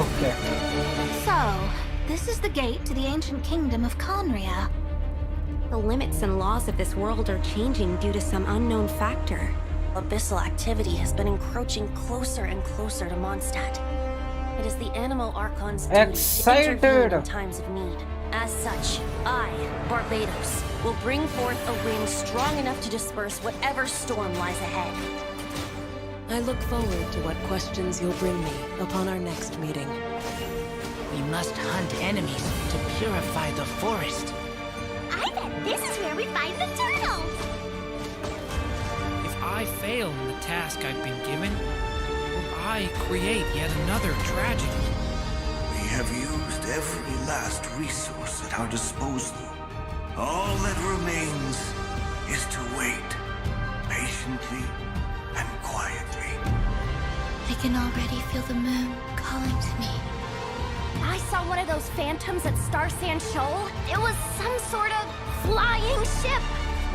Okay. So, this is the gate to the ancient kingdom of Conria. The limits and laws of this world are changing due to some unknown factor. Abyssal activity has been encroaching closer and closer to Mondstadt. It is the Animal Archon's duty to intervene in times of need. As such, I, Barbados, will bring forth a wind strong enough to disperse whatever storm lies ahead. I look forward to what questions you'll bring me upon our next meeting. We must hunt enemies to purify the forest. I bet this is where we find the turtles! If I fail in the task I've been given, will I create yet another tragedy? We have used every last resource at our disposal. All that remains is to wait, patiently and quietly. I can already feel the moon calling to me. I saw one of those phantoms at Star Sand Shoal. It was some sort of flying ship.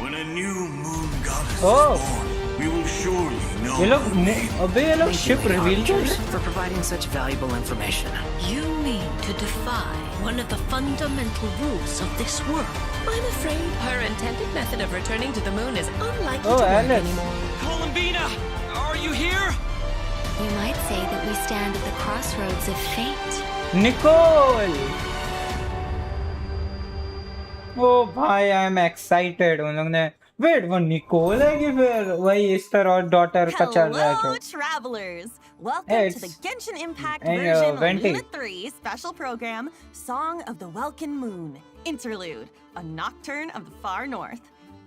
When a new moon goddess is Oh. born, we will surely know ये लोग her name. अबे ये लोग ship reveal कर रहे हैं? for providing such valuable information. You mean to defy one of the fundamental rules of this world? I'm afraid her intended method of returning to the moon is unlikely Oh, to work Alice. anymore. Columbina! Are you here? You might say that we stand at the crossroads of fate. Nicole! Oh भाई, I'm excited. उन लोग ने wait, वो Nicole है कि फिर वही Esther और daughter का चल रहा है Hello, जो? travelers! Welcome Hey, to the it's- Genshin Impact Hey, version Venti. Luna 3 special program, Song of the Welkin Moon, Interlude, a Nocturne of the Far North.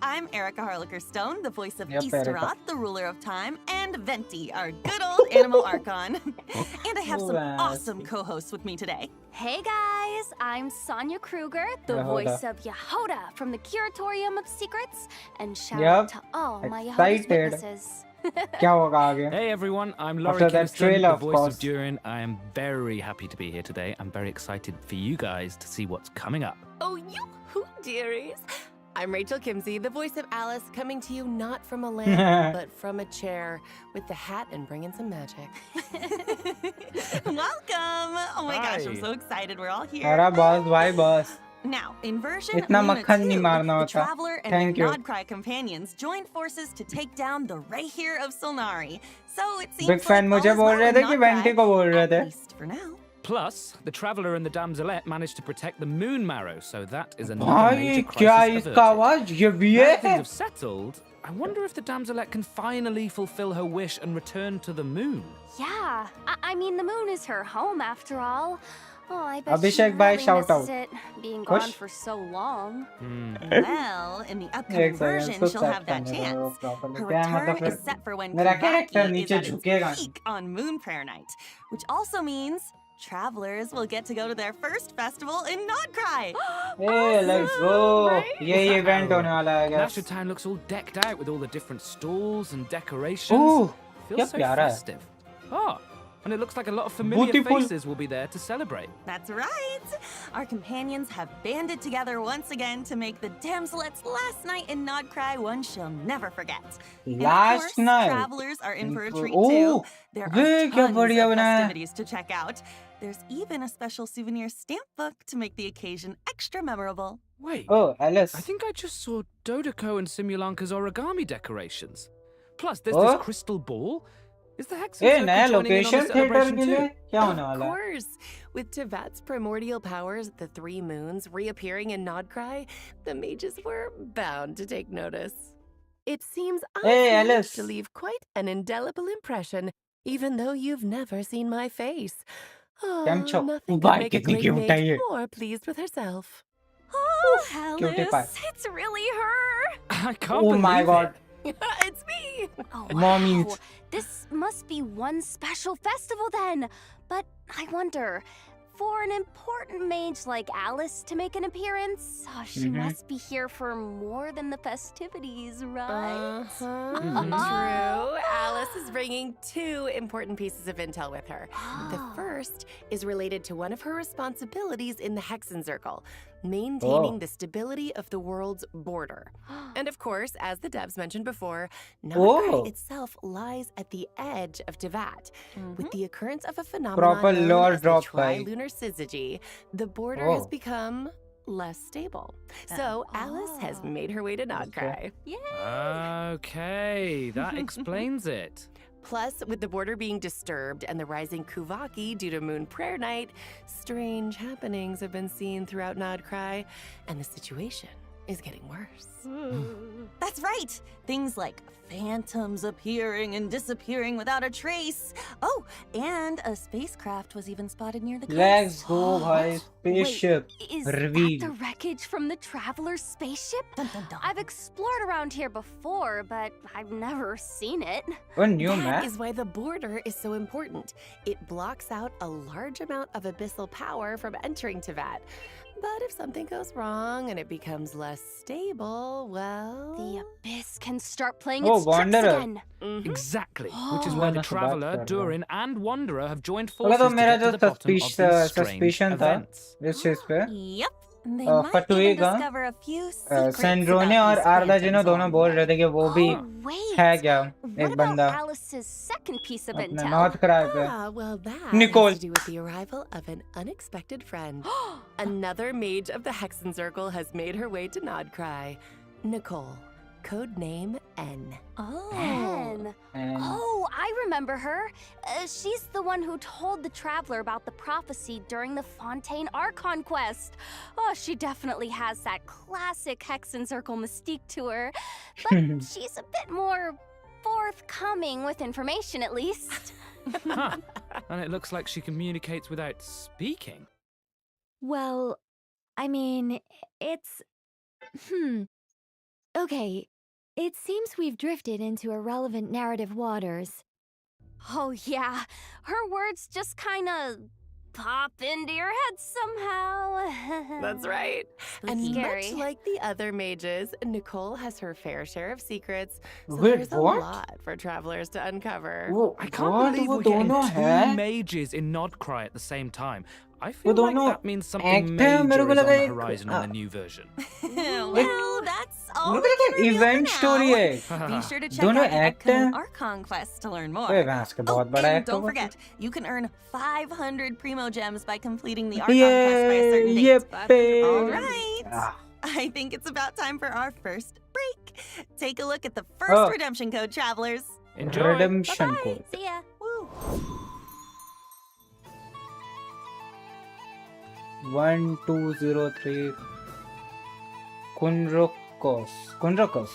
I'm Erica Harlicker-Stone, the voice of Yep, Erica. Easteroth, the ruler of time, and Venti, our good old animal archon. And I have some awesome co-hosts with me today. Hey guys, I'm Sonia Kruger, the Yehoda. voice of Yehoda from the Curatorium of Secrets, and shout Yep. out to all my Yehoda's Excited. witnesses. क्या होगा आगे? Hey everyone, I'm After Laurie that Kinnison, trailer, the of voice course. of Durin. I am very happy to be here today. I'm very excited for you guys to see what's coming up. Oh, yoo-hoo, dearies! I'm Rachel Kimsey, the voice of Alice, coming to you not from a lamp, but from a chair, with the hat and bringing some magic. Welcome! Oh my gosh, I'm Hi. so excited we're all here. अरे boss, भाई boss. Now, in version इतना Luna मक्खन नहीं 2, मारना the होता. Traveler and Thank their you. Nodcry companions joined forces to take down the Rayhir of Solnari. So it seems Big fan like मुझे all is बोल well रहे in थे कि Nodcry, Venti को बोल रहे थे. at least for now. Plus, the Traveler and the Damselette managed to protect the Moon Marrow, so that is another भाई major क्या crisis इसका averted. आवाज ये भी Now है? that things have settled, I wonder if the Damselette can finally fulfill her wish and return to the moon. Yeah, I mean, the moon is her home after all. Oh, I bet Abhishek she bhai, really shout misses out. it, being Push. gone for so long. Well, in the upcoming एक second, version, खुद she'll set have that करने दो chance. properly. Her क्या return मतलब is फिर set for when मेरा character Kavaki is नीचे at its झुकेगा. peak on Moon Prayer Night, which also means travelers will get to go to their first festival in Nodcry. Hey, let's go. ये event होने वाला है, I guess. Nashua Town looks all decked out with all the different stalls and decorations. Ooh, Feels क्या so प्यारा है. festive. Oh, and it looks like a lot of familiar Beautiful. faces will be there to celebrate. That's right. Our companions have banded together once again to make the Damselette's last night in Nodcry one she'll never forget. And of Last course, night. travelers are in for a treat Oh, too. There way are क्या tons बढ़िया of बनाया है. festivities to check out. There's even a special souvenir stamp book to make the occasion extra memorable. Wait, Oh, Alice. I think I just saw Dodeko and Simulanka's origami decorations. Plus, there's Oh. this crystal ball. Is the Hexen A Circle नया joining in on the location theater celebration के too? लिए क्या होने Of वाला है? course! With Tevat's primordial powers, the three moons, reappearing in Nodcry, the mages were bound to take notice. It seems I've Hey, managed Alice. to leave quite an indelible impression, even though you've never seen my face. Oh, Camcho. nothing Bye, could make a कितनी great cute है mage ये. more pleased with herself. Oh, Cutie pie. Alice, it's really her. I can't Oh believe my god. it. It's me! Oh, Mommies. wow. This must be one special festival then. But I wonder, for an important mage like Alice to make an appearance, she must be here for more than the festivities, right? True. Alice is bringing two important pieces of intel with her. The Oh. first is related to one of her responsibilities in the Hexen Circle. maintaining Oh. the stability of the world's border. And of course, as the devs mentioned before, Oh. Nodcry itself lies at the edge of Tevat. With the occurrence of a phenomenon Proper known lore as the drop by. trilunar syzygy, the border has Oh. become less stable. So Alice has made her way to Nodcry. Okay, that explains it. Plus, with the border being disturbed and the rising Kuvaki due to Moon Prayer Night, strange happenings have been seen throughout Nodcry, and the situation is getting worse. That's right. Things like phantoms appearing and disappearing without a trace. Oh, and a spacecraft was even spotted near the coast. Let's go, bhai. Spaceship. Is Reveal. that the wreckage from the Traveler's spaceship? Dun, dun, dun. I've explored around here before, but I've never seen it. A new That map? is why the border is so important. It blocks out a large amount of abyssal power from entering Tevat. But if something goes wrong and it becomes less stable, well... The Abyss can start playing Oh, its tricks Wanderer. again. Exactly, which is why the Wanderer से बात Traveler, कर रहा हूँ। Durin, and Wanderer have joined अगर forces तो to मेरा get to जो the bottom of these strange suspicion था events. इस चीज पे Yep. They might even फटुएगा discover a few secrets सेंड्रोने about और these आरदा जिनो phantoms दोनों along बोल the रहे थे कि वो भी Oh, wait. है क्या What एक about बंदा Alice's second piece of अपने intel? नॉर्थ क्राई पे Ah, well, that Nicole. has to do with the arrival of an unexpected friend. Another mage of the Hexen Circle has made her way to Nodcry. Nicole, code name N. Anne. And Oh, I remember her. She's the one who told the Traveler about the prophecy during the Fontaine Archon quest. Oh, she definitely has that classic Hexen Circle mystique to her. But she's a bit more forthcoming with information, at least. Huh. And it looks like she communicates without speaking. Well, I mean, it's... Okay, it seems we've drifted into irrelevant narrative waters. Oh, yeah. Her words just kind of pop into your head somehow. That's right. And Scary. much like the other mages, Nicole has her fair share of secrets. So Wait, there's what? a lot for travelers to uncover. वो I can't what believe वो we're getting दोनों two है mages in Nodcry at the same time. I वो feel like दोनों that means something act है major मेरे को is on लगा the एक horizon in the new version. Well, that's all मेरे we को can लगा reveal for event story now. है Be sure to check दोनों out the act upcoming हैं Archon quest to learn more. ओए भैंस के बहुत बड़ा and act don't होगा forget, you can earn 500 Primo Gems by completing the Archon quest by a certain ये date. पे All right. Ah. I think it's about time for our first break. Take a look at the first Oh. redemption code, travelers. Enjoy. redemption Bye. code See ya. Woo. 1203 Kunrokos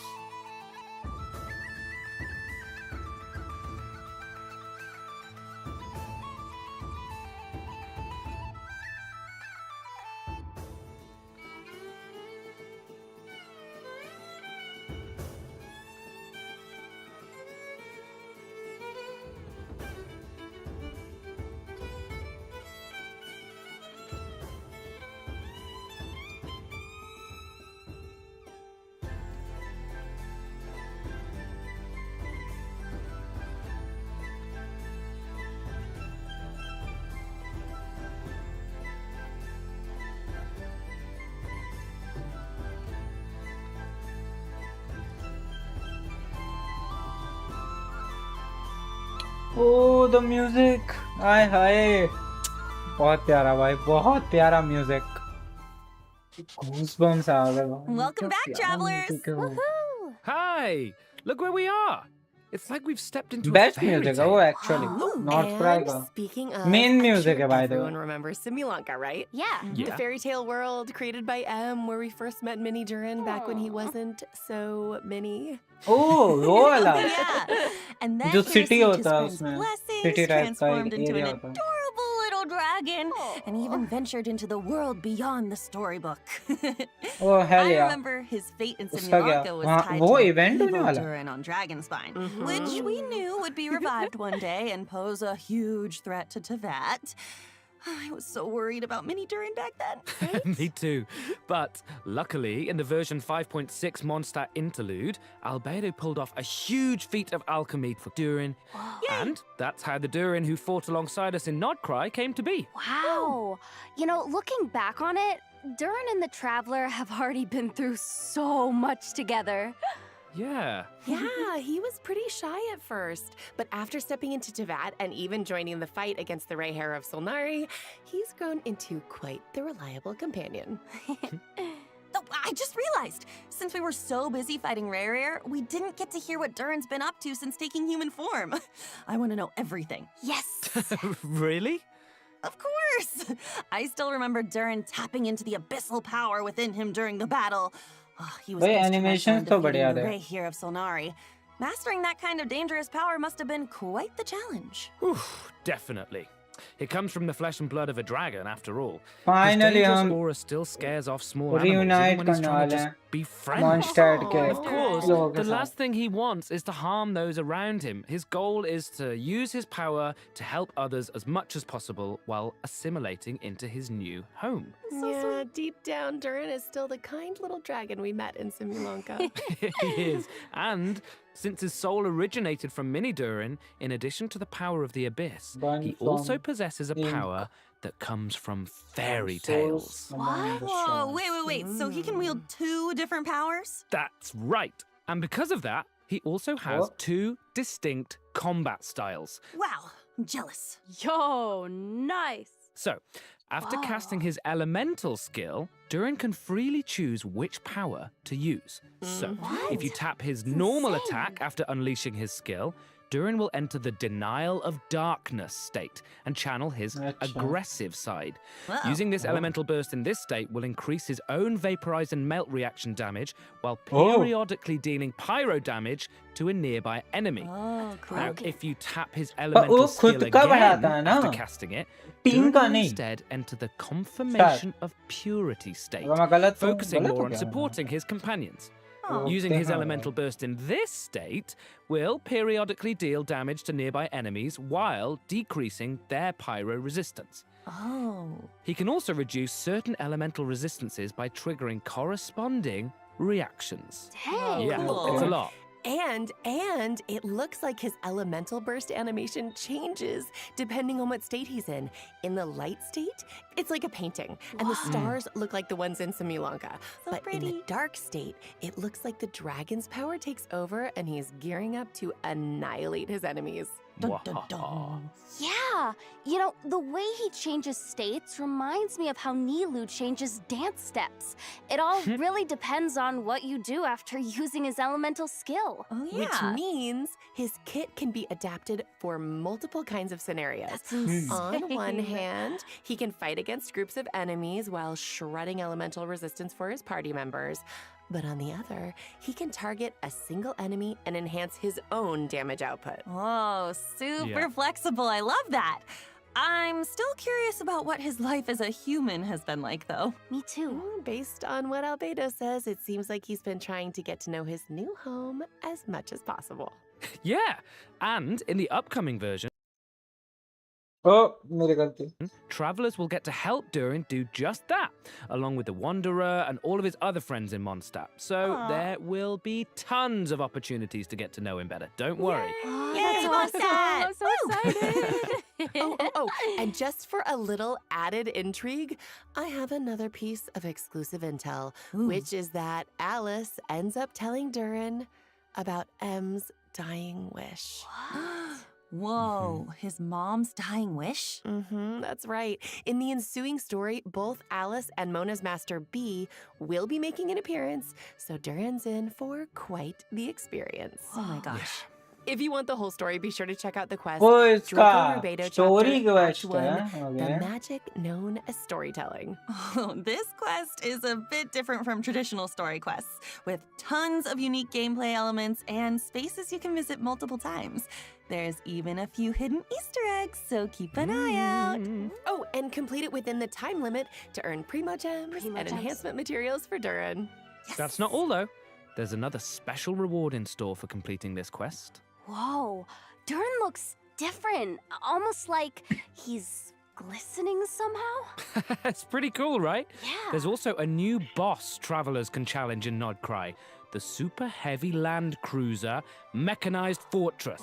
Oh, the music! हाय हाय बहुत प्यारा भाई बहुत प्यारा music Goosebumps आ गए भाई Welcome back, क्या प्यारा travelers. music है वो। Woohoo! Hi! Look where we are! It's like we've stepped into a Best fairy music है वो tale. actually Oh, North and Cry का speaking of, Main I'm music sure है, by the way. everyone remembers Simulanka, right? Yeah. The Yeah. fairy tale world created by M, where we first met Minnie Durin back when he Aw. wasn't so mini. Oh वो वाला Yeah. And then जो he city received होता है his friend's उसमें blessings, city type का transformed एक into an area होता है adorable little dragon, and even ventured into the world beyond the storybook. Oh hell I yeah remember his fate in उसका क्या Simulanka was वहाँ tied वो to event होने evil वाला Durin on Dragonspine, Mhm. which we knew would be revived one day and pose a huge threat to Tevat. I was so worried about Mini Durin back then. Me too. But luckily, in the version 5.6 Mondstadt interlude, Albedo pulled off a huge feat of alchemy for Durin. And that's how the Durin who fought alongside us in Nodcry came to be. Wow. You know, looking back on it, Durin and the Traveler have already been through so much together. Yeah. Yeah, he was pretty shy at first, but after stepping into Teyvat and even joining the fight against the Ray Hair of Solnari, he's grown into quite the reliable companion. Oh, I just realized, since we were so busy fighting Rare, we didn't get to hear what Durin's been up to since taking human form. I want to know everything. Yes! Really? Of course! I still remember Durin tapping into the abyssal power within him during the battle. Oh, he was animation instrumental in तो defeating बढ़िया the थे. Ray here of Solnari. Mastering that kind of dangerous power must have been quite the challenge. Oof, definitely. It comes from the flesh and blood of a dragon, after all. Finally, His dangerous हम aura still scares off small animals, reunite even when he's करने trying to वाले just हैं. be friends. Mondstadt के Of course, लोगों के the साथ. last thing he wants is to harm those around him. His goal is to use his power to help others as much as possible while assimilating into his new home. Yeah, deep down, Durin is still the kind little dragon we met in Simulanka. He is. And since his soul originated from Mini Durin, in addition to the power of the Abyss, Born he from also possesses a ink. power that comes from fairy tales. Whoa, wait. So he can wield two different powers? That's right. And because of that, he also has What? two distinct combat styles. Wow, I'm jealous. Yo, nice! So, after casting his elemental skill, Durin can freely choose which power to use. So, if you tap his normal attack after unleashing his skill, Durin will enter the denial of darkness state and channel his Acha. aggressive side. Wow. Using this elemental burst in this state will increase his own vaporize and melt reaction damage while Oh. periodically dealing pyro damage to a nearby enemy. Oh, cool. Now, if you tap his वो elemental skill खुद का again बढ़ाता है ना? after casting it, team Durin का will नहीं. instead enter the confirmation of purity state, अगर मैं गलत हूँ, focusing गलत more हूँ on क्या? supporting his companions. Oh. Using his देखा elemental burst in this state will periodically deal damage to nearby enemies while decreasing their pyro resistance. Oh. He can also reduce certain elemental resistances by triggering corresponding reactions. Dang! Yeah, cool. it's a lot. And it looks like his elemental burst animation changes depending on what state he's in. In the light state, it's like a painting, and the stars look like the ones in Simulanka. So But in the pretty. dark state, it looks like the dragon's power takes over and he's gearing up to annihilate his enemies. Dun, dun, dun. Yeah, you know, the way he changes states reminds me of how Nilou changes dance steps. It all really depends on what you do after using his elemental skill. Oh, yeah. Which means his kit can be adapted for multiple kinds of scenarios. That's insane. On one hand, he can fight against groups of enemies while shredding elemental resistance for his party members. But on the other, he can target a single enemy and enhance his own damage output. Whoa, super Yeah. flexible. I love that. I'm still curious about what his life as a human has been like, though. Me too. Based on what Albedo says, it seems like he's been trying to get to know his new home as much as possible. Yeah, and in the upcoming version, ओ मेरी गलती. travelers will get to help Durin do just that, along with the Wanderer and all of his other friends in Mondstadt. So Aw. there will be tons of opportunities to get to know him better. Don't worry. Yay, That's Mondstadt! awesome. I'm so excited. And just for a little added intrigue, I have another piece of exclusive intel, Ooh. which is that Alice ends up telling Durin about M's dying wish. Whoa, his mom's dying wish? That's right. In the ensuing story, both Alice and Mona's master B will be making an appearance, so Durin's in for quite the experience. Oh my gosh. If you want the whole story, be sure to check out the quest. वो इसका Draco Rubedo story chapter, Act quest 1, है. The Okay. magic known as storytelling. Oh, this quest is a bit different from traditional story quests, with tons of unique gameplay elements and spaces you can visit multiple times. There's even a few hidden Easter eggs, so keep an eye out. Oh, and complete it within the time limit to earn Primo Gems Primo and Gems. enhancement materials for Durin. That's not all, though. There's another special reward in store for completing this quest. Whoa, Durin looks different. Almost like he's glistening somehow. It's pretty cool, right? Yeah. There's also a new boss travelers can challenge in Nodcry, the super heavy land cruiser mechanized fortress.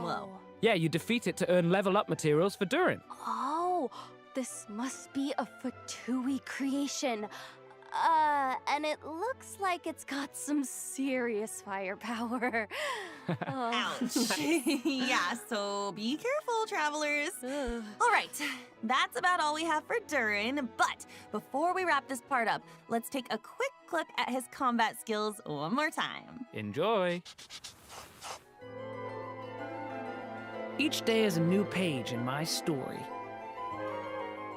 Whoa. Yeah, you defeat it to earn level up materials for Durin. Oh, this must be a Fatui creation. And it looks like it's got some serious firepower. Ouch. Yeah, so be careful, travelers. All right, that's about all we have for Durin. But before we wrap this part up, let's take a quick look at his combat skills one more time. Enjoy. Each day is a new page in my story.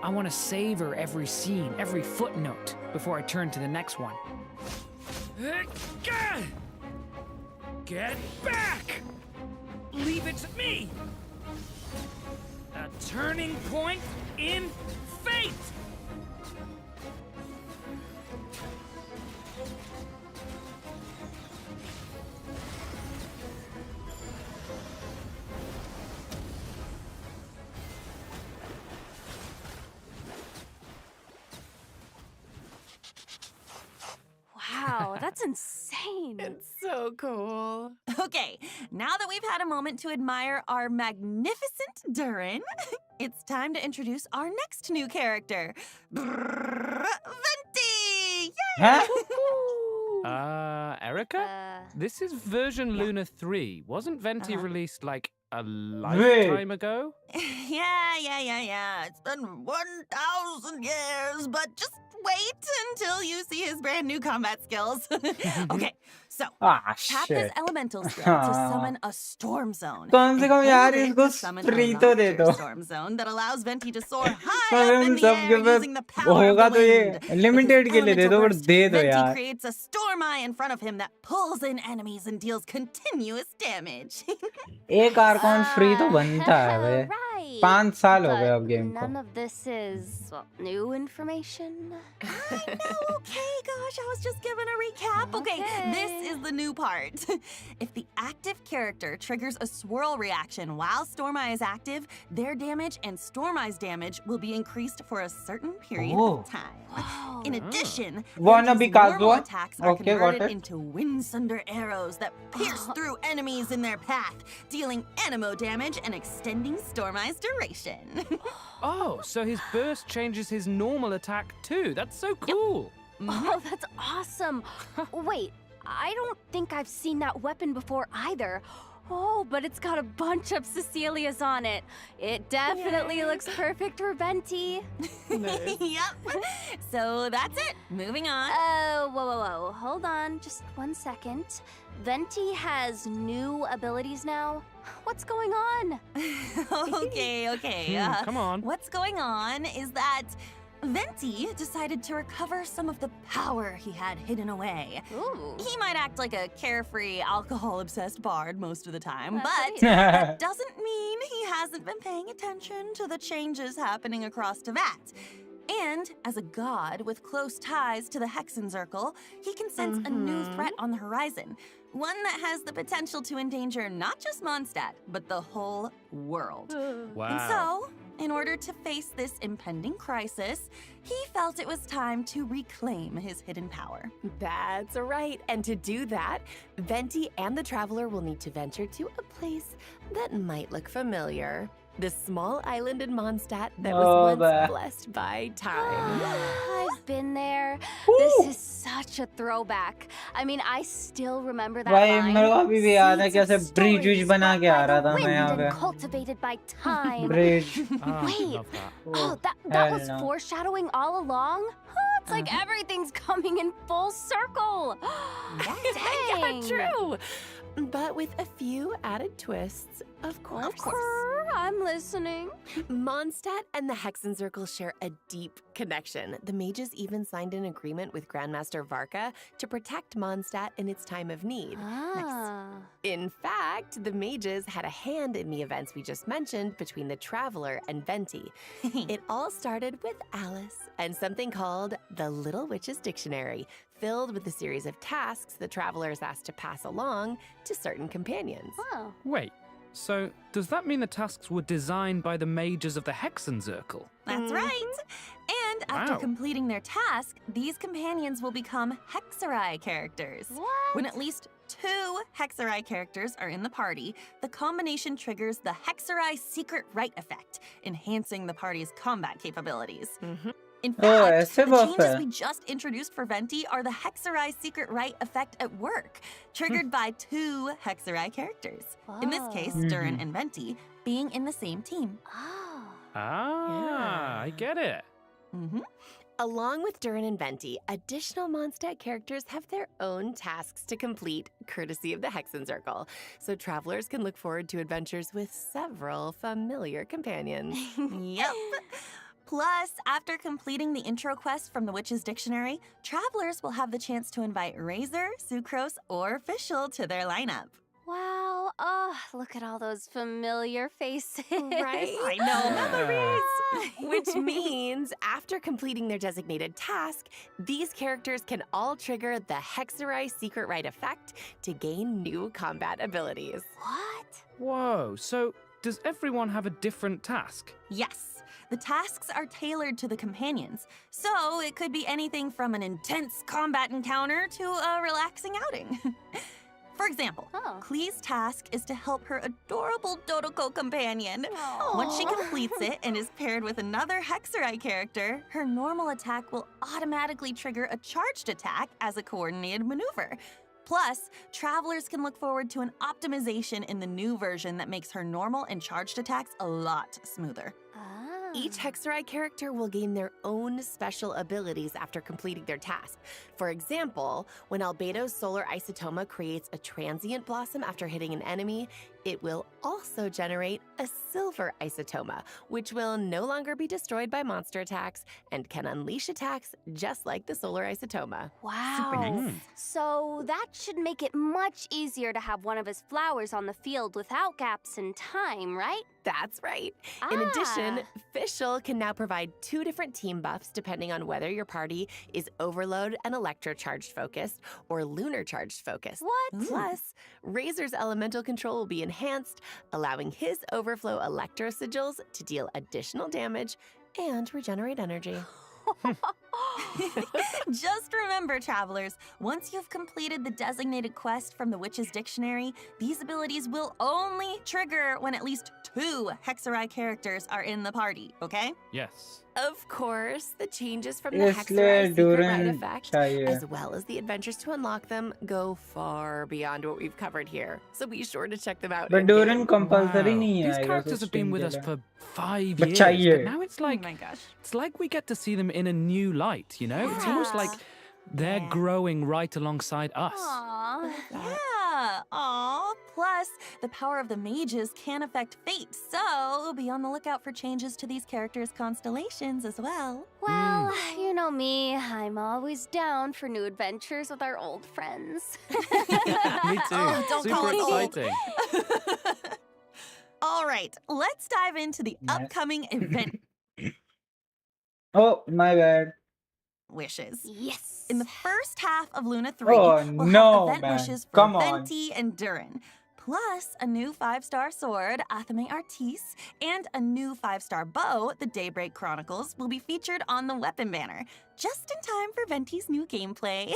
I want to savor every scene, every footnote, before I turn to the next one. Get back! Leave it to me! A turning point in fate! Wow, that's insane. It's so cool. Okay, now that we've had a moment to admire our magnificent Durin, it's time to introduce our next new character, Venti! Yay! Huh? Erica? This is version Luna 3. Wasn't Venti released like a Wait. lifetime ago? Yeah. It's been 1,000 years, but just wait until you see his brand new combat skills. Okay, so Ah, tap his shit. elemental skill to summon a storm zone. कम से and come hold यार it इसको to summon free a तो दे larger दो. storm zone that allows Venti to soar high अगर up in हम the सबके air पे using the power of होगा the तो ये wind. With लिमिटेड his के लिए दे elemental दो, but burst, दे दो Venti यार. creates a storm eye in front of him that pulls in enemies and deals continuous damage. एक आर्कॉन फ्री तो बनता है बे. Right. 5 साल हो गए But अब गेम को. none of this is new information. I know, okay, gosh, I was just giving a recap. Okay, this is the new part. If the active character triggers a swirl reaction while Storm Eye is active, their damage and Storm Eye's damage will be increased for a certain period Oh. of time. In addition, Wanna be Venti's normal Kazuha? attacks are Okay, got converted it. into Windsunder arrows that pierce through enemies in their path, dealing anemo damage and extending Storm Eye's duration. Oh, so his burst changes his normal attack too. That's so cool. Oh, that's awesome. Wait, I don't think I've seen that weapon before either. Oh, but it's got a bunch of Cecilias on it. It definitely looks perfect for Venti. Yep. So that's it. Moving on. Whoa. Hold on just one second. Venti has new abilities now. What's going on? Okay. Come on. What's going on is that Venti decided to recover some of the power he had hidden away. Ooh. He might act like a carefree, alcohol-obsessed bard most of the time, That's but right. that doesn't mean he hasn't been paying attention to the changes happening across Teyvat. And as a god with close ties to the Hexenzirkel, he can sense a new threat on the horizon. One that has the potential to endanger not just Mondstadt, but the whole world. Wow. And so, in order to face this impending crisis, he felt it was time to reclaim his hidden power. That's right. And to do that, Venti and the Traveler will need to venture to a place that might look familiar. The small island in Mondstadt that was once blessed by time. I've been there. This is such a throwback. I mean, I still remember that भाई line. मेरे को अभी भी याद है कैसे Seeds of bridge stories बना के आ brought by रहा the था मैं wind यहाँ and पे. cultivated by time. Bridge. Wait. Love that. Oh, that hell was no. foreshadowing all along? Oh, it's like everything's coming in full circle. Dang. Yeah, true. But with a few added twists, of course. Of course, I'm listening. Mondstadt and the Hexenzirkel share a deep connection. The mages even signed an agreement with Grandmaster Varka to protect Mondstadt in its time of need. In fact, the mages had a hand in the events we just mentioned between the Traveler and Venti. It all started with Alice and something called the Little Witch's Dictionary, filled with a series of tasks the Traveler is asked to pass along to certain companions. Oh. Wait, so does that mean the tasks were designed by the mages of the Hexenzirkel? That's right. And after Wow. completing their task, these companions will become Hexerai characters. What? When at least 2 Hexerai characters are in the party, the combination triggers the Hexerai Secret Right effect, enhancing the party's combat capabilities. In fact, ऐसे the buff changes है. we just introduced for Venti are the Hexerai Secret Right effect at work, triggered by 2 Hexerai characters. In this case, Durin and Venti being in the same team. I get it. Along with Durin and Venti, additional Mondstadt characters have their own tasks to complete, courtesy of the Hexen Circle, so travelers can look forward to adventures with several familiar companions. Yep. Plus, after completing the intro quest from the Witch's Dictionary, travelers will have the chance to invite Razor, Sucrose, or Fischl to their lineup. Wow, oh, look at all those familiar faces. Right? I know, memories! Which means, after completing their designated task, these characters can all trigger the Hexerai Secret Right effect to gain new combat abilities. What? Whoa, so does everyone have a different task? Yes. The tasks are tailored to the companions, so it could be anything from an intense combat encounter to a relaxing outing. For example, Klee's task is to help her adorable Dodoko companion. Once she completes it and is paired with another Hexerai character, her normal attack will automatically trigger a charged attack as a coordinated maneuver. Plus, travelers can look forward to an optimization in the new version that makes her normal and charged attacks a lot smoother. Each Hexerai character will gain their own special abilities after completing their task. For example, when Albedo's Solar Isotoma creates a transient blossom after hitting an enemy, it will also generate a Silver Isotoma, which will no longer be destroyed by monster attacks and can unleash attacks just like the Solar Isotoma. Wow. Super nice. So that should make it much easier to have one of his flowers on the field without gaps in time, right? That's right. In addition, Fischl can now provide 2 different team buffs depending on whether your party is Overload and Electro-charged focused or Lunar charged focused. What? Plus, Razor's elemental control will be enhanced, allowing his Overflow Electro Sigils to deal additional damage and regenerate energy. Just remember, travelers, once you've completed the designated quest from the Witch's Dictionary, these abilities will only trigger when at least 2 Hexerai characters are in the party, okay? Yes. Of course, the changes from the इसलिए Hexerai Secret Right Durin effect, चाहिए. as well as the adventures to unlock them, go far beyond what we've covered here. So be sure to check them out. But in-game. Durin compulsory नहीं है. These I guess characters have been stream with के us लिए. for 5 But years, चाहिए. but now it's like, Oh my gosh. it's like we get to see them in a new light, you know? It's almost like they're growing right alongside us. Aww. Yeah. Aw. Plus, the power of the mages can affect fate, so be on the lookout for changes to these characters' constellations as well. Well, you know me, I'm always down for new adventures with our old friends. Me too. Oh, don't call Super us old. exciting. All right, let's dive into the Nice. upcoming event Oh, my bad. wishes. Yes. In the first half of Luna 3, Oh, we'll no, have event man. wishes for Come on. Venti and Durin. Plus, a new 5-star sword, Athame Artis, and a new 5-star bow, the Daybreak Chronicles, will be featured on the weapon banner, just in time for Venti's new gameplay.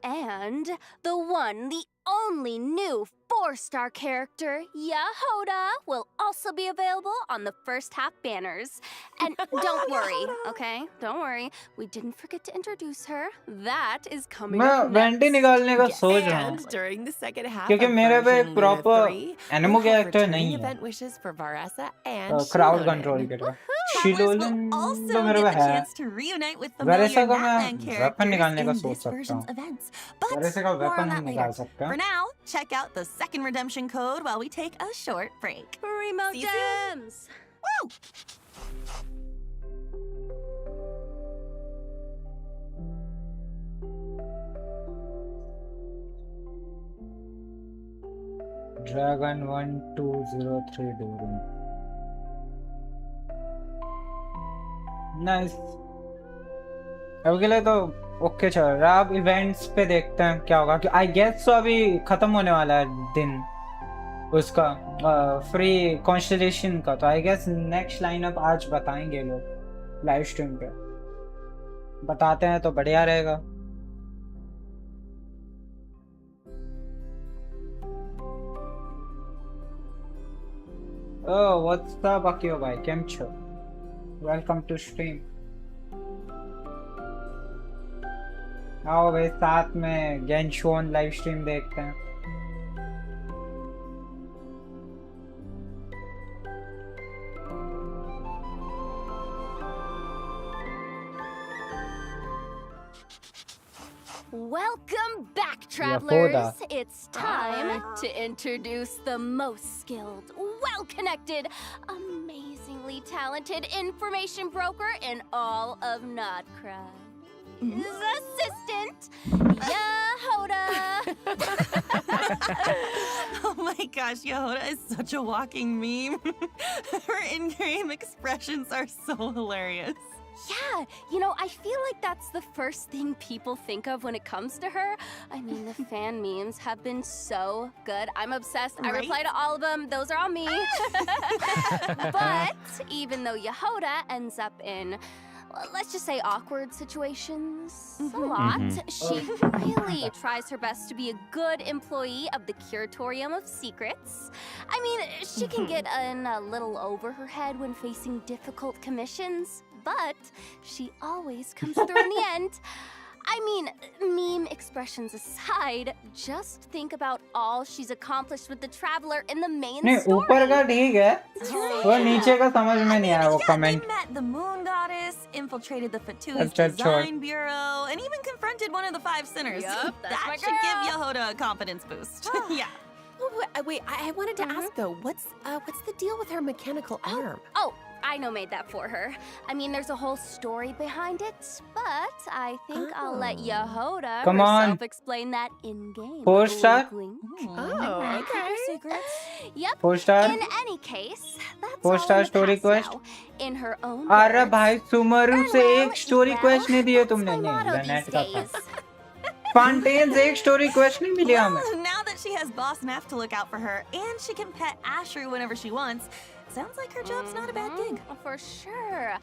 And the one, the only new 4-star character, Yahoda, will also be available on the first half banners. And don't worry, okay? Don't worry. We didn't forget to introduce her. That is coming मैं up vanity next. निकालने का सोच रहा And हूँ. during the second half क्योंकि of मेरे पे version एक Luna proper 3, anemo we'll have character returning नहीं है. event wishes for Varessa and Crowd Shilonen. control के लिए. Travelers Shilolen will also तो मेरे get पे the है. chance to reunite with Varessa familiar का मैं Natlan weapon characters निकालने का in सोच this सकता version's हूँ. events. But Varessa का more weapon on that हम later. निकाल सकते For हैं. now, check out the second redemption code while we take a short break. Remote See you soon. gems. Woo! Dragon 1203 Durin. Nice. अभी के लिए तो okay चल रहा है. अब इवेंट्स पे देखते हैं क्या होगा. आई गेस तो अभी खत्म होने वाला है दिन उसका फ्री कॉन्स्टेलेशन का. तो आई गेस नेक्स्ट लाइनअप आज बताएंगे लोग लाइव स्ट्रीम पे. बताते हैं तो बढ़िया रहेगा. Oh, what's up, Akio bhai? Kem cho? Welcome to stream. आओ भाई साथ में गेंशोन लाइव स्ट्रीम देखते हैं. Welcome back, travelers! Yahoda. It's time to introduce the most skilled, well-connected, amazingly talented information broker in all of Nodcry. His assistant, Yahoda! Oh my gosh, Yahoda is such a walking meme. Her in-game expressions are so hilarious. Yeah, you know, I feel like that's the first thing people think of when it comes to her. I mean, the fan memes have been so good. I'm obsessed. I Right? reply to all of them. Those are all me. But even though Yahoda ends up in, well, let's just say awkward situations a lot, she really tries her best to be a good employee of the Curatorium of Secrets. I mean, she can get in a little over her head when facing difficult commissions, but she always comes through in the end. I mean, meme expressions aside, just think about all she's accomplished with the Traveler in the main नहीं story. ऊपर का ठीक है. वो नीचे का समझ में नहीं आया वो They comment. met the Moon Goddess, infiltrated the Fatua's अच्छा, Design Bureau, and even confronted one of the 5 sinners. Yup, that's That my should give girl. Yahoda a confidence boost. Yeah. Wait, I wanted to ask though, what's the deal with her mechanical arm? Oh, I know made that for her. I mean, there's a whole story behind it, but I think I'll let Yahoda Come on. herself explain that in-game. 4-star? Wink, wink. Oh, okay. Secrets. Yep. 4-star? In any case, that's 4-star all in the story past quest? now. In her own अरे words. भाई सुमरू से Well, एक story quest नहीं दिए that's तुमने. my नहीं motto net these का था. days. फाउंटेन्स एक स्टोरी क्वेस्ट नहीं मिली हमें. Well, now that she has Boss Neff to look out for her, and she can pet Ashru whenever she wants, sounds like her job's not a bad gig. For sure.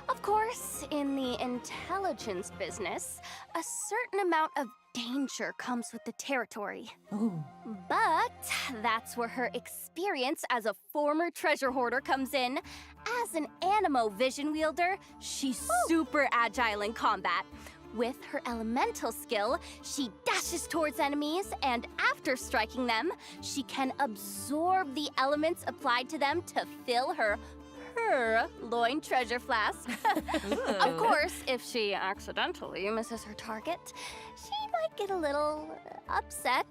Of course, in the intelligence business, a certain amount of danger comes with the territory. But that's where her experience as a former treasure hoarder comes in. As an Animo vision wielder, she's super agile in combat. With her elemental skill, she dashes towards enemies, and after striking them, she can absorb the elements applied to them to fill her loin treasure flask. Of course, if she accidentally misses her target, she might get a little upset.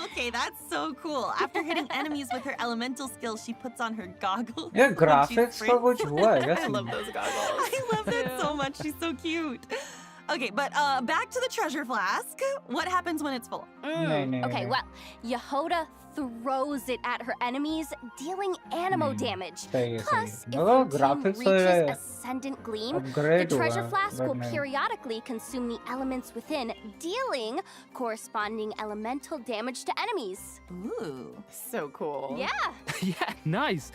Okay, that's so cool. After hitting enemies with her elemental skill, she puts on her goggles. ये when she graphics का sprints. कुछ हुआ है क्या? I love those goggles. I love that so much. She's so cute. Okay, but back to the treasure flask. What happens when it's full? नहीं, Okay, नहीं. well, Yahoda throws it at her enemies, dealing Animo damage. सही है, Plus, सही if है. her वो team graphics तो reaches ये Ascendant Gleam, the upgrade treasure हुआ, flask will but नहीं. periodically consume the elements within, dealing corresponding elemental damage to enemies. Ooh. So cool. Yeah. Yeah, nice.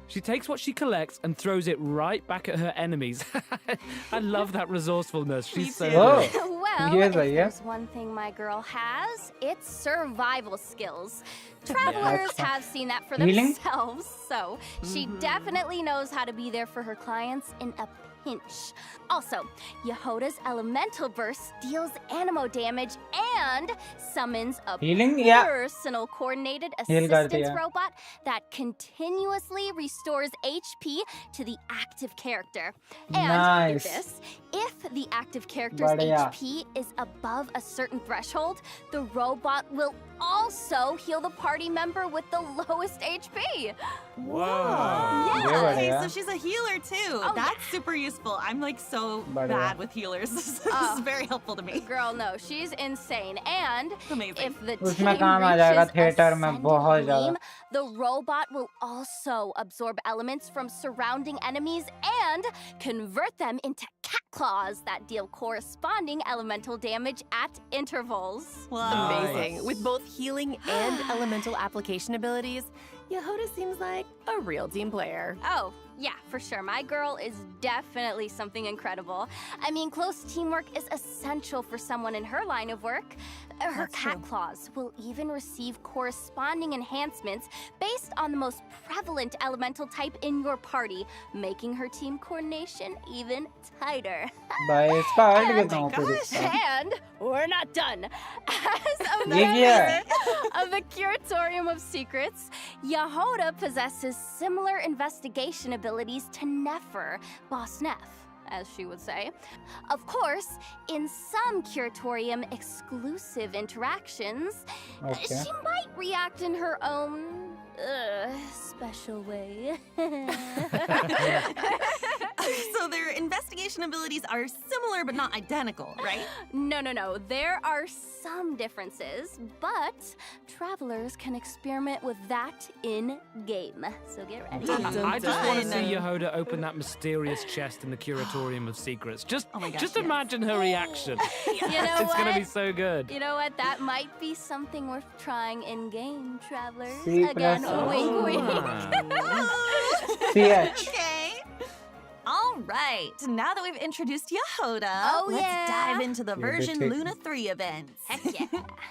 She takes what she collects and throws it right back at her enemies. I love that resourcefulness. She's so too. good. Oh. Well, Yes, if yeah. there's one thing my girl has, it's survival skills. Travelers Yeah. have seen that for Healing? themselves, so she definitely knows how to be there for her clients in a pinch. Also, Yahoda's elemental burst deals Animo damage and summons a Healing? Yeah. personal coordinated Heal कर assistance दिया. robot that continuously restores HP to the active character. And Nice. get this, if the active character's बढ़िया. HP is above a certain threshold, the robot will also heal the party member with the lowest HP. ये Yeah. Okay, बढ़िया. so she's a healer too. Oh, That's super useful. I'm like so बढ़िया. bad with healers. This is very helpful to me. Girl, no, she's insane. And Amazing. if the उसमें team काम आ जाएगा reaches theater में Ascendant बहुत Gleam, ज़्यादा. the robot will also absorb elements from surrounding enemies and convert them into cat claws that deal corresponding elemental damage at intervals. Wow. Amazing. With both healing and elemental application abilities, Yahoda seems like a real team player. Oh, yeah, for sure. My girl is definitely something incredible. I mean, close teamwork is essential for someone in her line of work. Her cat claws will even receive corresponding enhancements based on the most prevalent elemental type in your party, making her team coordination even tighter. भाई इसका अर्थ कितना opposite था? And we're not done. As a ये क्या है? member of the Curatorium of Secrets, Yahoda possesses similar investigation abilities to Nefer, Boss Neff, as she would say. Of course, in some Curatorium exclusive interactions, she might react in her own special way. So their investigation abilities are similar but not identical, right? No. There are some differences, but travelers can experiment with that in-game. So get ready. I just want to see Yehoda open that mysterious chest in the Curatorium of Secrets. Just imagine her reaction. You know It's going to what? be so good. You know what? That might be something worth trying in-game, travelers. C Again, plus wink, wink. CH. Okay. All right. Now that we've introduced Yehoda, let's dive into the version bit Luna 3 events. Heck yeah.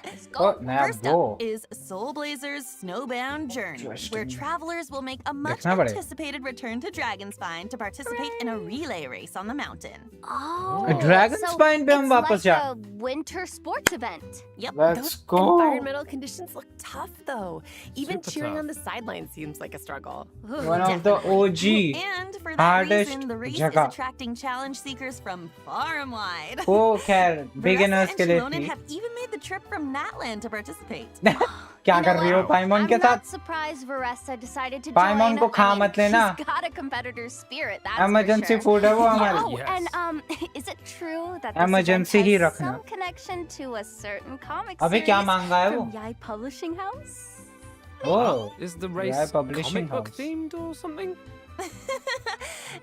Let's go. Oh, now First go. up is Soul Blazer's Snowbound Journey, where Interesting. travelers will make a much देखना पड़ेगा. anticipated return to Dragonspine to participate in a relay race on the mountain. Oh, Dragonspine पे हम it's वापस like जा. a winter sports event. Yep. Let's Those go. environmental conditions look tough, though. Even Super cheering tough. on the sidelines seems like a struggle. One of the OG And for that hardest reason, the race is जगह. attracting challenge seekers from far and wide. वो खैर beginners Vanessa के and लिए Shilonen थी. have even made the trip from Natland to participate. क्या कर रही हो पाइमोन I'm के not साथ? surprised Varessa decided to पाइमोन join. को खा I mean, मत लेना. she's got a competitor's spirit, that's Emergency for sure. food है वो हमारी. Oh, Yes. and is it true that this Emergency event he has रखना. some connection to a certain comic अबे series क्या मांगा है वो? from Yai Publishing House? Oh, Is the race Yeah, publishing comic book house. themed or something?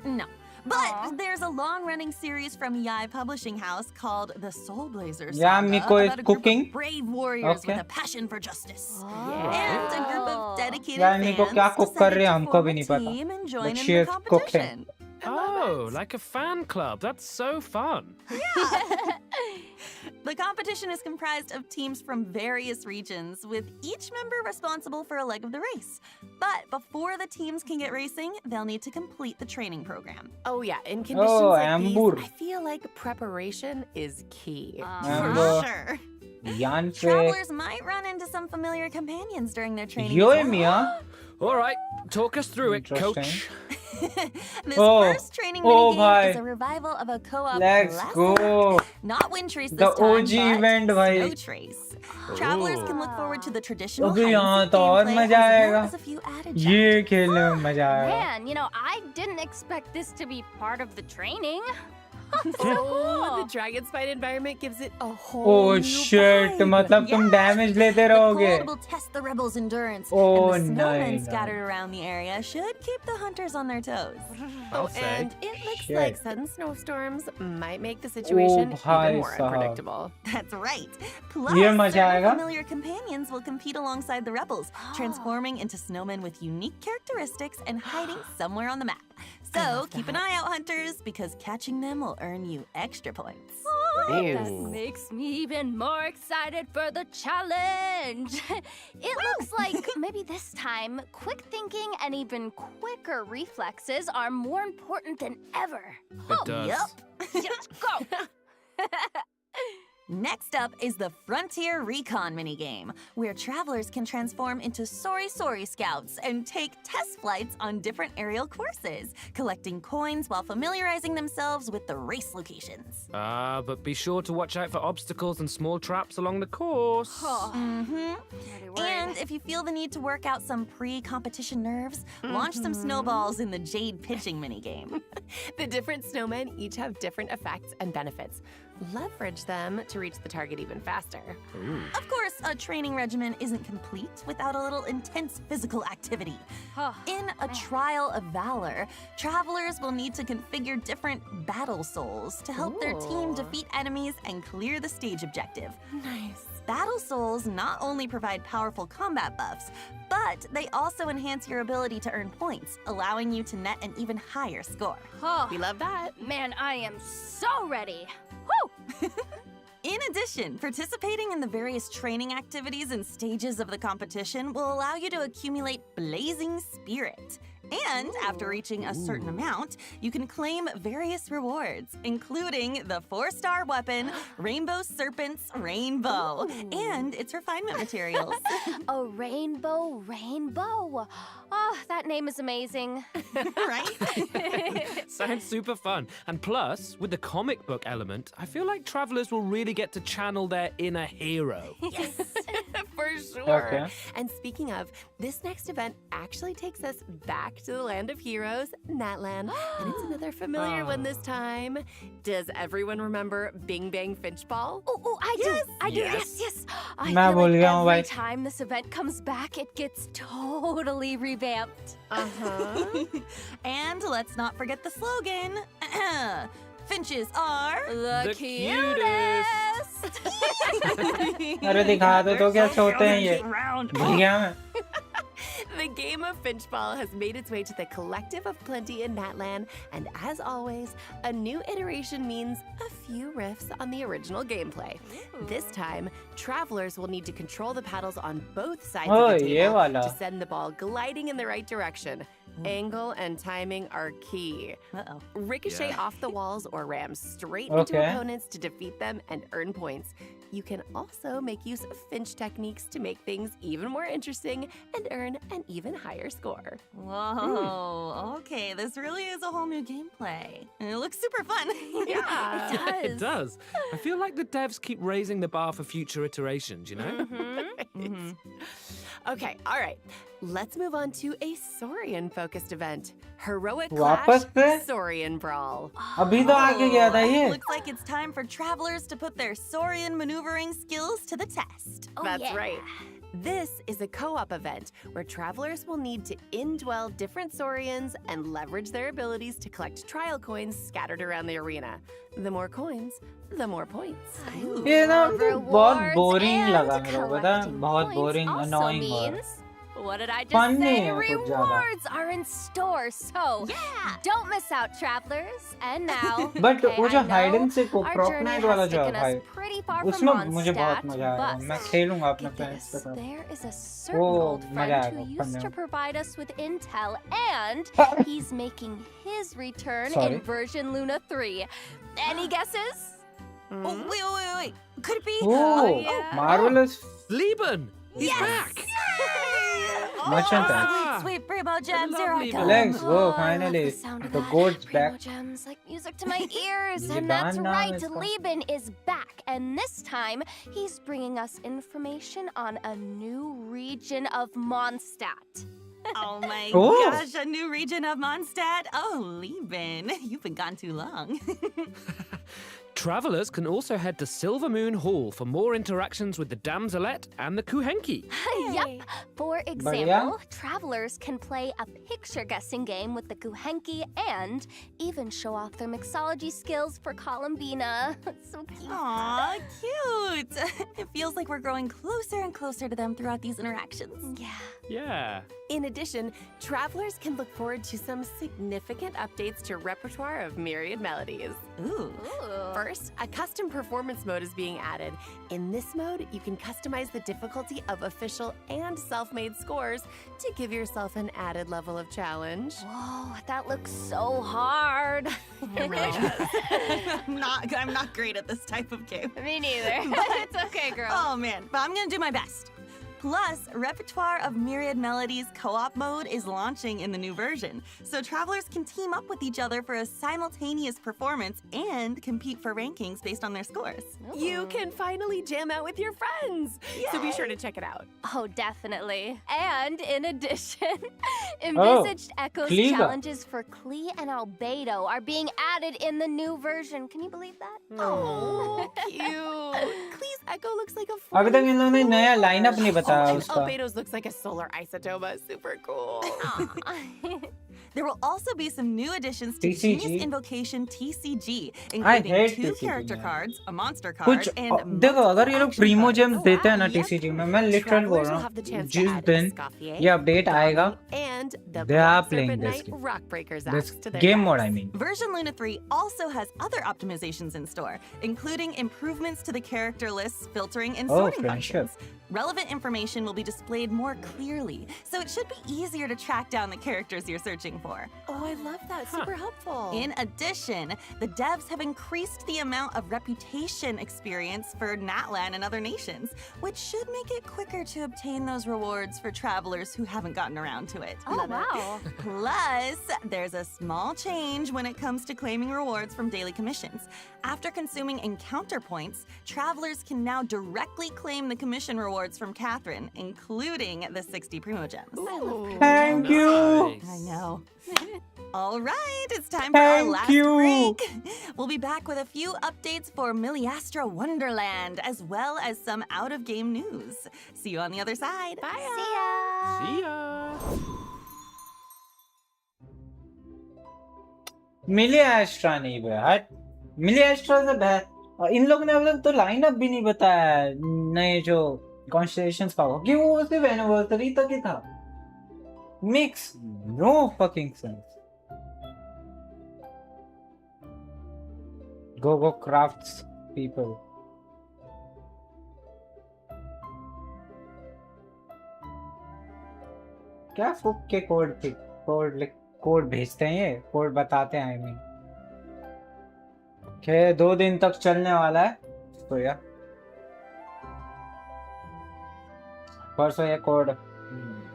No. But there's a long-running series from Yai Publishing House called The Soul Blazers Yeah, saga Miko is about a group cooking. of brave warriors Okay. with a passion for justice. Yeah. And a group of dedicated यार Miko क्या fans cook कर रही है decided to हमको form भी a नहीं पता. team and join But in she the is cooking. competition. Oh, like a fan club. That's so fun. The competition is comprised of teams from various regions, with each member responsible for a leg of the race. But before the teams can get racing, they'll need to complete the training program. Oh, yeah. In conditions Oh, like Ambur. these, I feel like preparation is key. Amber. For sure. यान पे Travelers might run into some familiar companions during their training. Yo as well. Mia. All right, talk us through it, Interesting. coach. This Oh. first training Oh, minigame bhai. is a revival of a co-op Let's classic. go. Not Wind Trace this The time, OG but event, bhai. Snow Trace. Travelers can look forward to the traditional अबे hide यहाँ and तो seek और gameplay मजा as आएगा. well as a few added ये खेलने में मजा आएगा. Man, you know, I didn't expect this to be part of the training. Oh, the Dragonspine environment gives it a whole Oh new shit, vibe. मतलब तुम damage लेते The रहोगे. cold will test the rebels' endurance, Oh, and the snowmen no. scattered around the area should keep the hunters on their toes. I'll say. And it looks Shit. like sudden snowstorms might make the situation bhai even more sahab. unpredictable. That's right. Plus, ये मजा certain आएगा. familiar companions will compete alongside the rebels, transforming into snowmen with unique characteristics and hiding somewhere on the map. So keep an eye out, hunters, because catching them will earn you extra points. That makes me even more excited for the challenge. It looks like maybe this time, quick thinking and even quicker reflexes are more important than ever. It does. Let's go. Next up is the Frontier Recon minigame, where travelers can transform into Sorry Scouts and take test flights on different aerial courses, collecting coins while familiarizing themselves with the race locations. But be sure to watch out for obstacles and small traps along the course. And if you feel the need to work out some pre-competition nerves, launch some snowballs in the Jade pitching minigame. The different snowmen each have different effects and benefits. leverage them to reach the target even faster. Of course, a training regimen isn't complete without a little intense physical activity. In a trial of valor, travelers will need to configure different battle souls to help their team defeat enemies and clear the stage objective. Nice. Battle souls not only provide powerful combat buffs, but they also enhance your ability to earn points, allowing you to net an even higher score. Oh, We love that. man, I am so ready. Woo! In addition, participating in the various training activities and stages of the competition will allow you to accumulate Blazing Spirit. And after reaching a certain amount, you can claim various rewards, including the 4-star weapon, Rainbow Serpent's Rainbow, and its refinement materials. A rainbow. Oh, that name is amazing. Right? Sounds super fun. And plus, with the comic book element, I feel like travelers will really get to channel their inner hero. Yes, for sure. Okay. And speaking of, this next event actually takes us back to the land of heroes, Natland. And it's another familiar one this time. Does everyone remember Bing Bang Finch Ball? Oh, I do. Yes. I मैं feel भूल like गया हूँ every भाई. time this event comes back, it gets totally revamped. And let's not forget the slogan. Finches are The cutest. अरे दिखा दो तो क्या होते हैं ये? भूल गया मैं. The game of Finch Ball has made its way to the Collective of Plenty in Natland, and as always, a new iteration means a few riffs on the original gameplay. This time, travelers will need to control the paddles on both sides Oh, of the ये table वाला. to send the ball gliding in the right direction. Angle and timing are key. Ricochet off the walls or ram straight into Okay. opponents to defeat them and earn points. You can also make use of Finch techniques to make things even more interesting and earn an even higher score. Whoa, okay, this really is a whole new gameplay. And it looks super fun. Yeah, It does. It does. I feel like the devs keep raising the bar for future iterations, you know? Okay, all right. Let's move on to a Saurian-focused event. Heroic वापस Clash से? Saurian Brawl. अभी तो आगे गया था ये. Looks like it's time for travelers to put their Saurian maneuvering skills to the test. That's right. This is a co-op event where travelers will need to indwell different Saurians and leverage their abilities to collect trial coins scattered around the arena. The more coins, the more points. ये ना बहुत Rewards boring and लगा मेरे को पता है? collecting बहुत points boring, also annoying और. means, what did I just Fun say? नहीं है कुछ ज़्यादा. Rewards are in store, so don't miss out, travelers. And now, But okay, वो जो I know hide and seek वो our Prop journey Night वाला has जो है taken भाई, us pretty far from उसमें मुझे बहुत Mondstadt, मजा आएगा. but मैं खेलूंगा अपने get friends के this, साथ. there is a certain वो old मजा friend आएगा who करने used to में. provide us with intel, and he's making his return Sorry? in version Luna 3. Any guesses? Oh, wait. Could it be? Oh, marvelous. Lieben! He's back! Merchant Oh, Tax. sweet Primo Gems, here I lovely come. Let's go, Oh, I love finally. the sound of The that. goat's Primo back. Gems like music to my ears, ये and that's band नाम right. है इसका. Lieben is back, and this time he's bringing us information on a new region of Mondstadt. Oh my Oh. gosh, a new region of Mondstadt? Oh, Lieben, you've been gone too long. Travelers can also head to Silver Moon Hall for more interactions with the Damselette and the Kuhenki. Yep. For example, travelers can play a picture guessing game with the Kuhenki and even show off their mixology skills for Columbina. So cute. Aw, cute. It feels like we're growing closer and closer to them throughout these interactions. Yeah. Yeah. In addition, travelers can look forward to some significant updates to repertoire of myriad melodies. Ooh. First, a custom performance mode is being added. In this mode, you can customize the difficulty of official and self-made scores to give yourself an added level of challenge. Whoa, that looks so hard. It really does. I'm not great at this type of game. Me neither. It's okay, girl. Oh man, but I'm gonna do my best. Plus, Repertoire of Myriad Melodies co-op mode is launching in the new version, so travelers can team up with each other for a simultaneous performance and compete for rankings based on their scores. You can finally jam out with your friends. So be sure to check it out. Oh, definitely. And in addition, envisaged Echo's Kliga. challenges for Klee and Albedo are being added in the new version. Can you believe that? Oh, cute. Klee's Echo looks like a अभी तक इन लोगों ने नया lineup नहीं बताया and उसका. Albedo's looks like a solar isotoma. Super cool. There will also be some new additions to TCG? Genius Invocation TCG, I including hate 2 TCG, character man. cards, a monster card, कुछ and देखो अगर ये लोग multiple Primo action James cards. देते हैं ना TCG में, मैं लिटरल बोल Travelers रहा will have the हूँ chance to जिस add दिन Escoffier, ये अपडेट आएगा, and the they are Black playing Serpent this Knight game. Rockbreaker's This axe to their game mode, decks. I mean. Version Luna 3 also has other optimizations in store, including improvements to the character lists, filtering, and Oh, sorting friendship. functions. Relevant information will be displayed more clearly, so it should be easier to track down the characters you're searching for. Oh, I love that. Super helpful. In addition, the devs have increased the amount of reputation experience for Natlan and other nations, which should make it quicker to obtain those rewards for travelers who haven't gotten around to it. Oh, wow. Plus, there's a small change when it comes to claiming rewards from daily commissions. After consuming encounter points, travelers can now directly claim the commission rewards from Catherine, including the 60 Primo Gems. Ooh, Thank you. I know. All right, it's time for our Thank last you. break. We'll be back with a few updates for Miliastra Wonderland, as well as some out-of-game news. See you on the other side. Bye. See ya. See ya. Milli extra नहीं बे हट मिली extra से बेहतर इन लोगों ने अब तक तो lineup भी नहीं बताया है, नए जो कॉन्स्टेलेशंस का होगा कि वो सिर्फ एनिवर्सरी तक ही था. Makes no fucking sense. Go crafts people. क्या फुक के कोड भेजते हैं, ये कोड बताते हैं. आई मीन के 2 दिन तक चलने वाला है, तो यार परसों ये कोड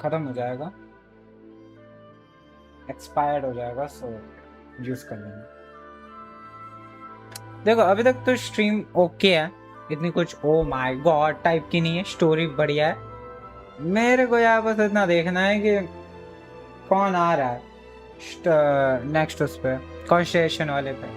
खत्म हो जाएगा, एक्सपायर्ड हो जाएगा, सो यूज कर लेंगे. देखो अभी तक तो स्ट्रीम ओके है, इतनी कुछ ओ माय गॉड टाइप की नहीं है, स्टोरी बढ़िया है. मेरे को यार बस इतना देखना है कि कौन आ रहा है नेक्स्ट उस पे कॉन्स्टेलेशन वाले पे.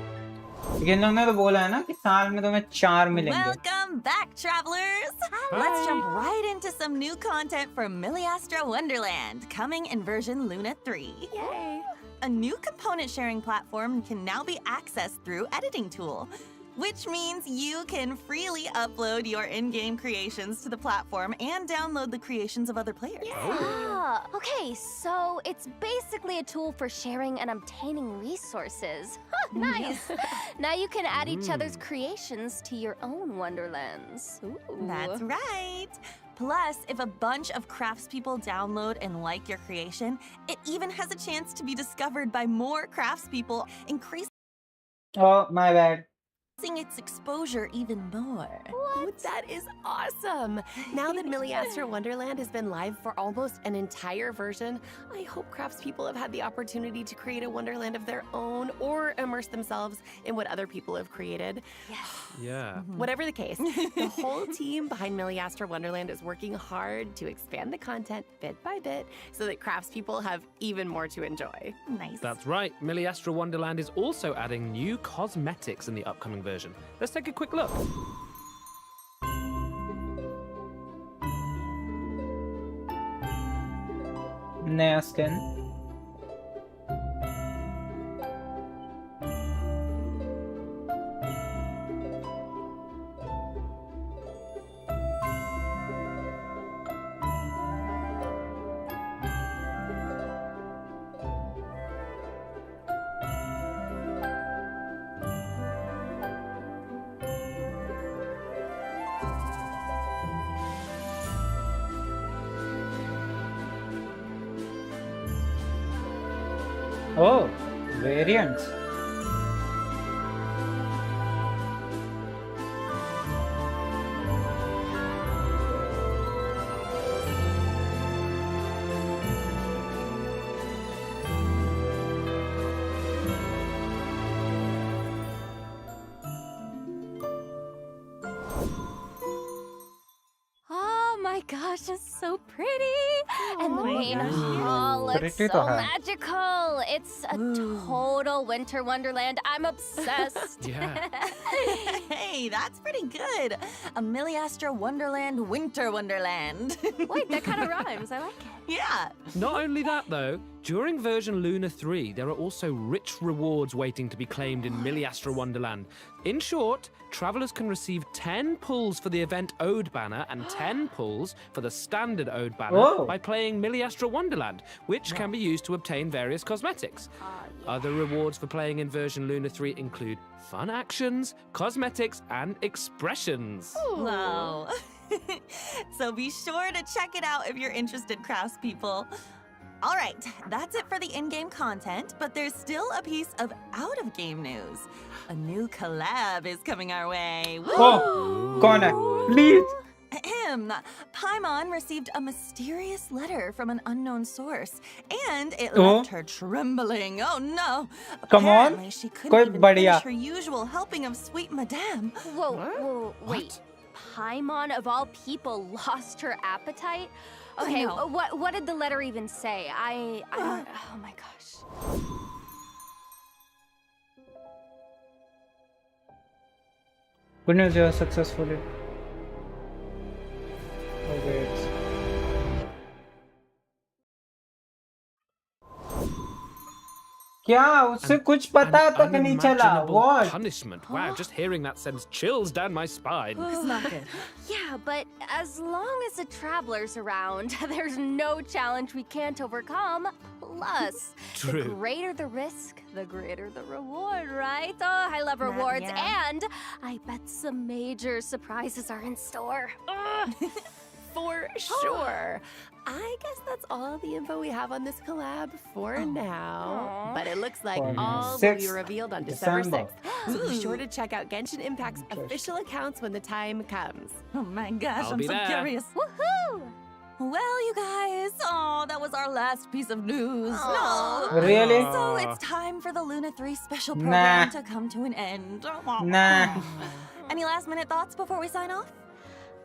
लेकिन उन्होंने तो बोला है ना कि साल में तुम्हें 4 मिलेंगे. Welcome back, travelers! Let's jump right into some new content for Miliastra Wonderland, coming in version Luna 3. Yay. A new component sharing platform can now be accessed through Editing Tool, which means you can freely upload your in-game creations to the platform and download the creations of other players. Ah, okay, so it's basically a tool for sharing and obtaining resources. Huh, nice. Now you can add each other's creations to your own wonderlands. Ooh. That's right. Plus, if a bunch of craftspeople download and like your creation, it even has a chance to be discovered by more craftspeople, increasing Oh my bad. its exposure even more. What? That is awesome! Now that Miliastra Wonderland has been live for almost an entire version, I hope craftspeople have had the opportunity to create a Wonderland of their own or immerse themselves in what other people have created. Yeah. Whatever the case, the whole team behind Miliastra Wonderland is working hard to expand the content bit by bit so that craftspeople have even more to enjoy. Nice. That's right. Miliastra Wonderland is also adding new cosmetics in the upcoming version. Let's take a quick look. नया skin. Oh, variants. gosh, it's so pretty. And the main hall looks Pretty so to hai. magical. It's a total winter wonderland. I'm obsessed. Yeah. Hey, that's pretty good. A Miliastra Wonderland Winter Wonderland. Wait, that kind of rhymes. I like it. Yeah. Not only that, though, during version Luna 3, there are also rich rewards waiting to be claimed in Miliastra Wonderland. In short, travelers can receive 10 pulls for the event Ode banner and 10 pulls for the standard Ode banner by playing Miliastra Wonderland, which can be used to obtain various cosmetics. Other rewards for playing in version Luna 3 include fun actions, cosmetics, and expressions. Wow. So be sure to check it out if you're interested, craftspeople. All right, that's it for the in-game content, but there's still a piece of out-of-game news. A new collab is coming our way. Oh, kaun hai? Please. Paimon received a mysterious letter from an unknown source, and it left her trembling. Oh no! Come on. Apparently, she couldn't Koi even badhiya. finish her usual helping of sweet madame. Whoa, wait. Paimon, of all people, lost her appetite? Okay, what did the letter even say? I don't... Oh my gosh. Good news, you are successfully. Okay. क्या उससे कुछ पता तक नहीं चला? What? Punishment. Wow, just hearing that sends chills down my spine. It's not good. Yeah, but as long as the traveler's around, there's no challenge we can't overcome. Plus, True. the greater the risk, the greater the reward, right? Oh, I love rewards, and I bet some major surprises are in store. For sure. I guess that's all the info we have on this collab for now. But it looks like all will be revealed on December 6th. So be sure to check out Genshin Impact's official accounts when the time comes. Oh my gosh, I'll I'm be so there. curious. Woohoo! Well, you guys, that was our last piece of news. No. Really? So it's time for the Luna 3 special program to come to an end. Nah. Any last minute thoughts before we sign off?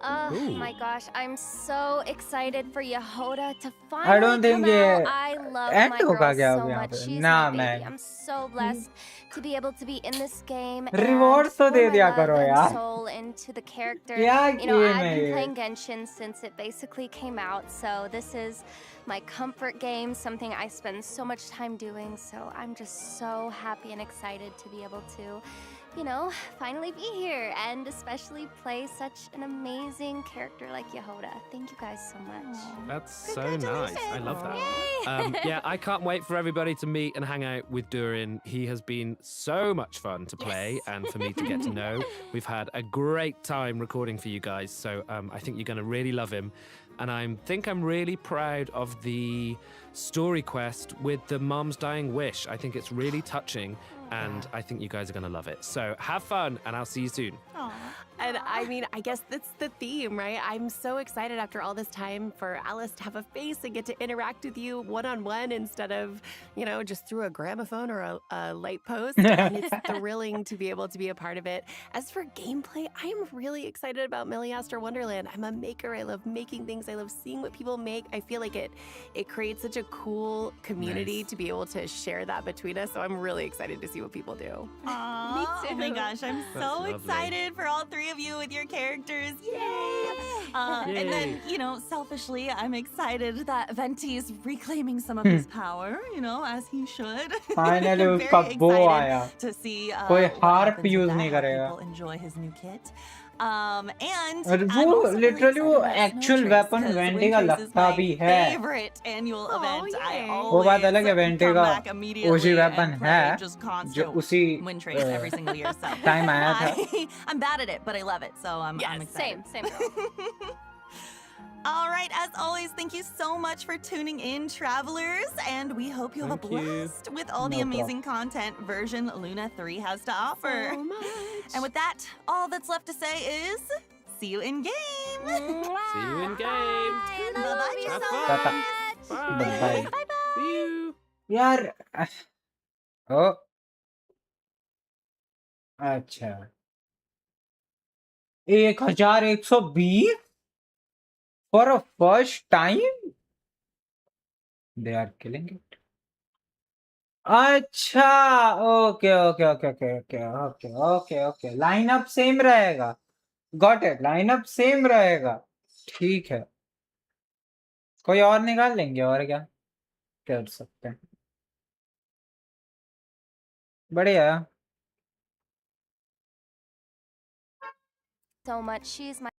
Oh my gosh, I'm so excited for Yehoda to I finally don't think come ये out. I love end my होगा girl क्या so अब यहाँ much. पे? She's Nah, my baby. man. I'm so blessed to be able to be in this game. Rewards तो and they pour my दिया love करो and यार. soul into the character. क्या You know, game I've है been ये? playing Genshin since it basically came out, so this is my comfort game, something I spend so much time doing. So I'm just so happy and excited to be able to, you know, finally be here and especially play such an amazing character like Yehoda. Thank you guys so much. That's so nice. I love that. Yeah, I can't wait for everybody to meet and hang out with Durin. He has been so much fun to play and for me to get to know. We've had a great time recording for you guys, so I think you're going to really love him. And I think I'm really proud of the story quest with the mom's dying wish. I think it's really touching, and I think you guys are going to love it. So have fun, and I'll see you soon. And I mean, I guess that's the theme, right? I'm so excited after all this time for Alice to have a face and get to interact with you one-on-one instead of, you know, just through a gramophone or a light post. And it's thrilling to be able to be a part of it. As for gameplay, I am really excited about Miliastra Wonderland. I'm a maker. I love making things. I love seeing what people make. I feel like it creates such a cool community to be able to share that between us. So I'm really excited to see what people do. Aww, Me too. Oh my gosh, I'm That's so lovely. excited for all three of you with your characters. Yay! Yay. And then, you know, selfishly, I'm excited that Venti's reclaiming some of his power, you know, as he should. Finally I'm उसका very वो excited आया. to see कोई what harp happens with use that, नहीं how करेगा. people enjoy his new kit. And और I'm वो also really literally वो excited about actual Snow weapon Trace, 'cause Venti का Wind Trace is लगता my भी है. favorite annual event. I yay. वो बात always अलग है Venti come का back immediately OG weapon and है play just जो constant उसी Wind Trace every single year. So time आया था. I'm bad at it, but I love it. So I'm excited. Same girl. All right, as always, thank you so much for tuning in, travelers, and we hope you have a Thank you. blast with all the No amazing content version Luna 3 has to offer. So much. And with that, all that's left to say is see you in game. See you in game. Bye-bye, Have Giselle. fun. Bye. Bye. See you. यार ओ अच्छा 1120 For a first time, they are killing it. अच्छा, okay okay okay okay okay okay okay okay, lineup same रहेगा। Got it, lineup same रहेगा। ठीक है, कोई और निकाल लेंगे और क्या कर सकते हैं। बढ़िया। So much. She's my.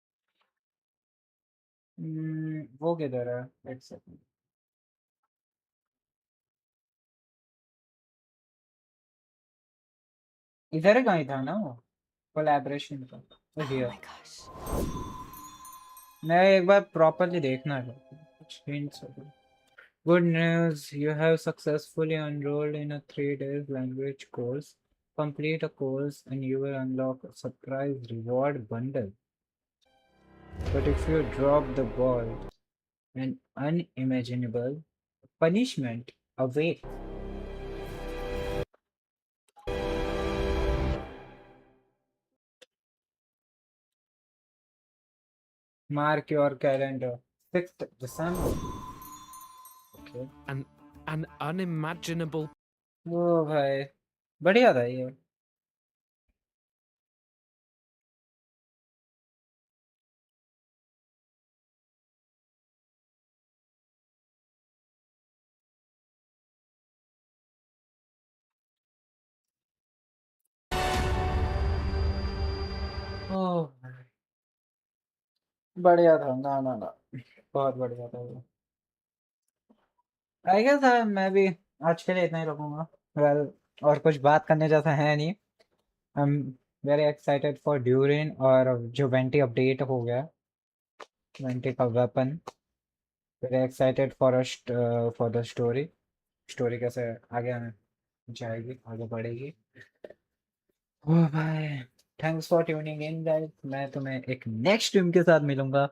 वो किधर है, एक सेकंड। इधर कहीं था ना वो कोलैबोरेशन का। Oh here my gosh. मैं एक बार प्रॉपर्ली देखना चाहता हूँ, कुछ hints वगैरह। Good news, you have successfully enrolled in a 3 days language course. Complete a course and you will unlock a surprise reward bundle. But if you drop the ball, an unimaginable punishment awaits. Mark your calendar. 6th December. Okay. An unimaginable. ओ भाई, बढ़िया था ये। ओह भाई, बढ़िया था। ना ना ना, बहुत बढ़िया था ये। आई गेस मैं भी आज के लिए इतना ही रखूंगा। वेल, और कुछ बात करने जैसा है नहीं। I am very excited for durian, और जो वेंटी अपडेट हो गया, वेंटी का weapon. Very excited for the story. Story कैसे आगे जाएगी, आगे बढ़ेगी। ओह भाई, thanks for tuning in guys. मैं तुम्हें एक नेक्स्ट स्ट्रीम के साथ मिलूंगा,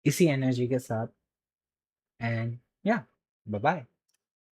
इसी एनर्जी के साथ। एंड या, बाय बाय।